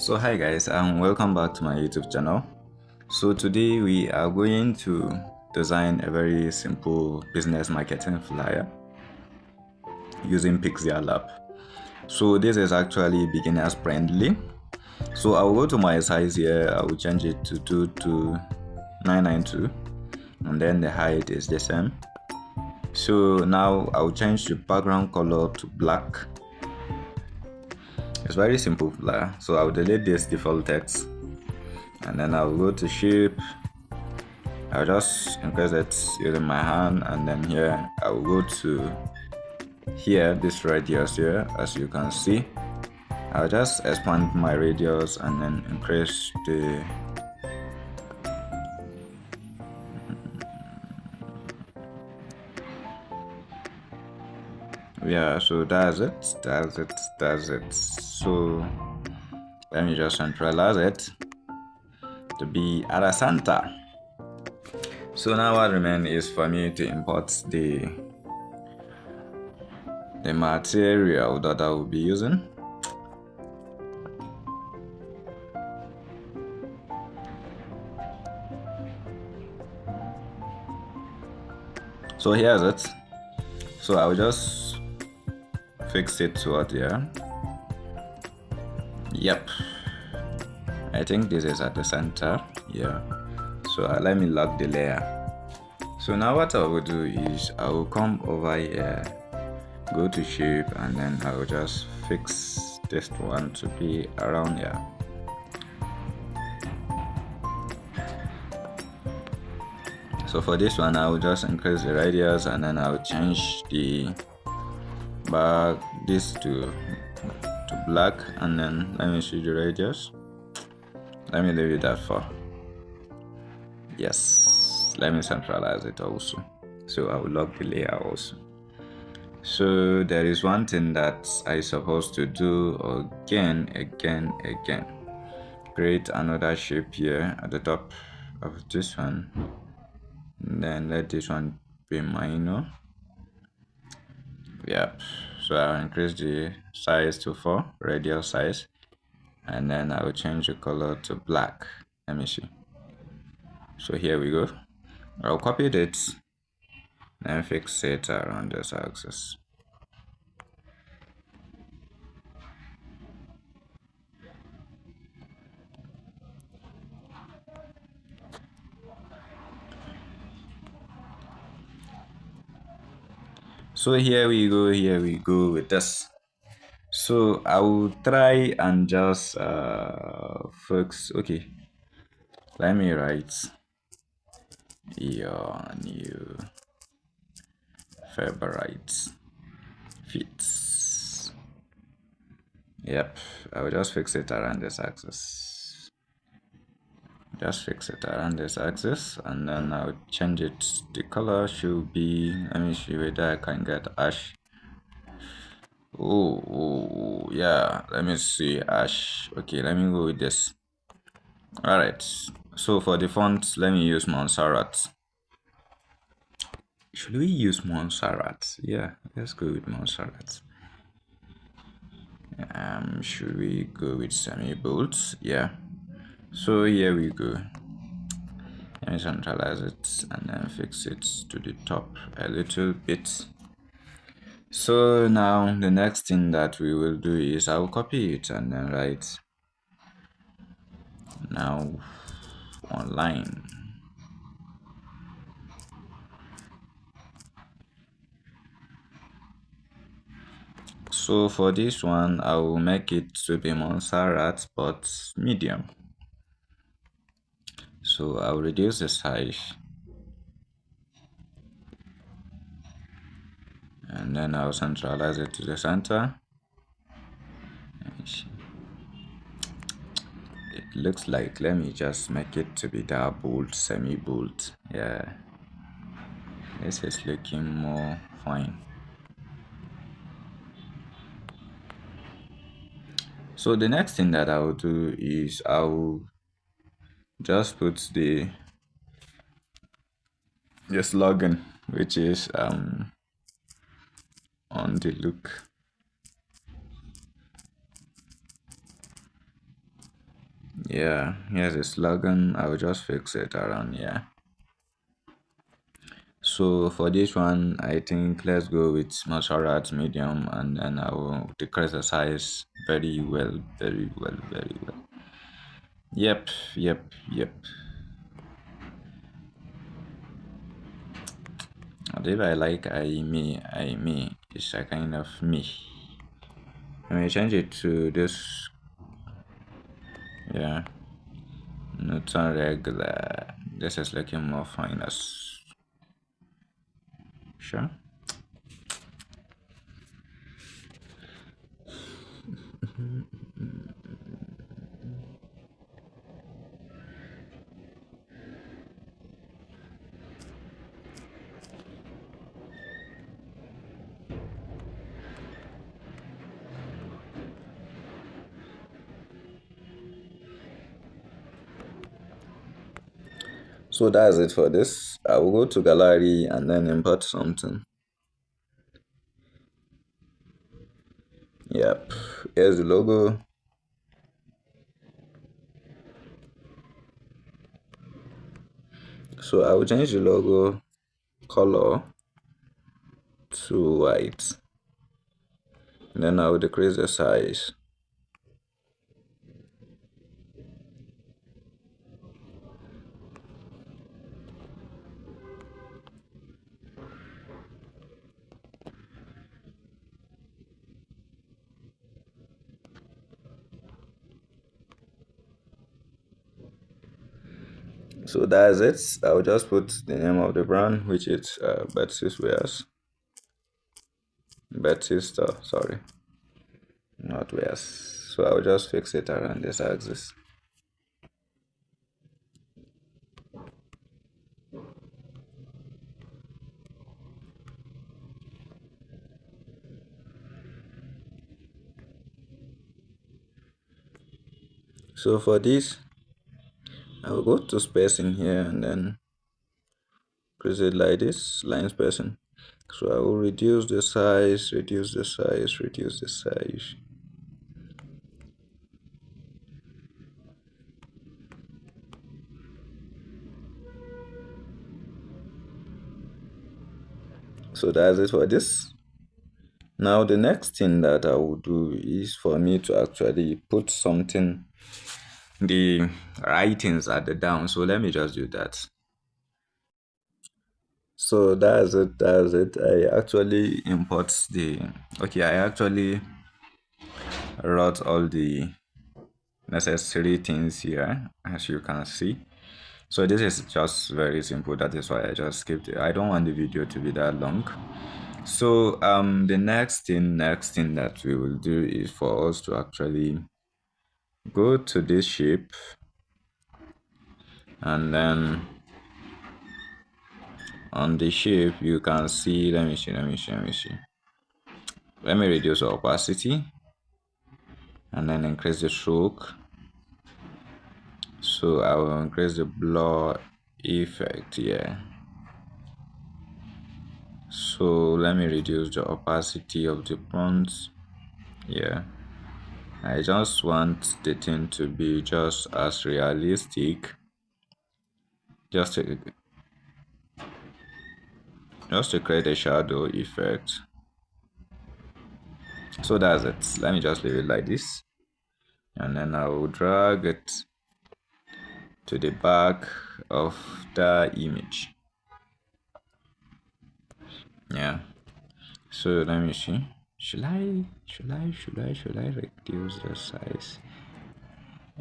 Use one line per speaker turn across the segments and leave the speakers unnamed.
So hi guys and welcome back to my YouTube channel. So today we are going to design a very simple business marketing flyer using Pixellab. So this is actually beginners friendly. So I'll go to my size here, I will change it to 22992 and then the height is the same. So now I'll change the background color to black. It's very simple flyer. So I'll delete this default text and then I'll go to shape. I'll just increase it using my hand, and then here I'll go to here, this radius here, as you can see. I'll just expand my radius and then increase the so that's it. So let me just centralize it to be at a center. So now what remains is for me to import the material that I will be using. So here's it. So I'll just fix it to what here. Yep, I think this is at the center. Yeah, so let me lock the layer. So now what I will do is I will come over here, go to shape, and then I will just fix this one to be around here. So for this one I will just increase the radius, and then I will change the this to black, and then let me see the radius. Let me leave it that far. Yes, let me centralize it also. So I will lock the layer also. So there is one thing that I supposed to do again. Create another shape here at the top of this one, and then let this one be minor. Yep, so I'll increase the size to 4, radial size, and then I will change the color to black. Let me see. So here we go. I'll copy it and fix it around this axis. So here we go with this. So I will try and just fix. Okay, let me write your new favorite fits. Yep, I will just fix it around this axis. Just fix it around this axis, and then I'll change it. The color should be, let me see whether I can get ash. Oh yeah, let me see, ash. Okay, let me go with this. All right, so for the font, let me use Montserrat. Should we use Montserrat? Yeah, let's go with Montserrat. Should we go with semi-bold? Yeah, so here we go. Let me centralize it and then fix it to the top a little bit. So now the next thing that we will do is I'll copy it and then write now online. So for this one I will make it to be Montserrat but medium. So I'll reduce the size, and then I'll centralize it to the center. It looks like, let me just make it to be that bold, semi-bold. Yeah, this is looking more fine. So the next thing that I will do is I will just put the slogan, which is on the look. Yeah, here's a slogan. I will just fix it around here. So for this one, I think let's go with Maserati medium, and then I will decrease the size very well, very well, very well. Yep, yep, yep. Whatever I like, I me. It's a kind of me. Let me change it to this. Yeah, not on regular. This is looking more finest. Sure. So that's it for this. I will go to gallery and then import something. Yep. Here's the logo. So I will change the logo color to white. Then I will decrease the size. So that's it. I'll just put the name of the brand, which is Betsy's Wares. Betsy's store, sorry. Not Wares. So I'll just fix it around this axis. So for this, I will go to spacing here and then press it like this, line spacing. So I will reduce the size, reduce the size, reduce the size. So that's it for this. Now the next thing that I will do is for me to actually put something, the writings at the down. So let me just do that. So that's it. I actually import the, okay, I actually wrote all the necessary things here, as you can see. So this is just very simple. That is why I just skipped it. I don't want the video to be that long. So the next thing that we will do is for us to actually go to this shape, and then on the shape you can see, let me see, let me reduce the opacity and then increase the stroke. So I will increase the blur effect here. So let me reduce the opacity of the fonts. Yeah, I just want the thing to be just as realistic, just to create a shadow effect. So that's it. Let me just leave it like this, and then I will drag it to the back of the image. Yeah, so let me see. Should I reduce the size?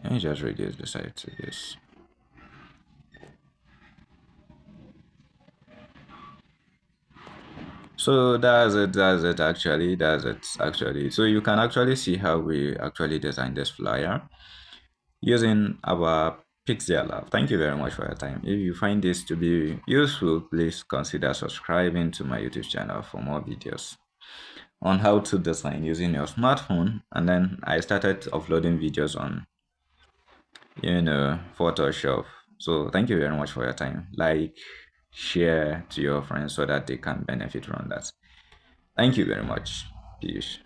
Let me just reduce the size to this. So that's it actually. So you can actually see how we actually designed this flyer using our Pixellab. Thank you very much for your time. If you find this to be useful, please consider subscribing to my YouTube channel for more videos on how to design using your smartphone. And then I started uploading videos on Photoshop. So thank you very much for your time. Like, share to your friends so that they can benefit from that. Thank you very much. Peace.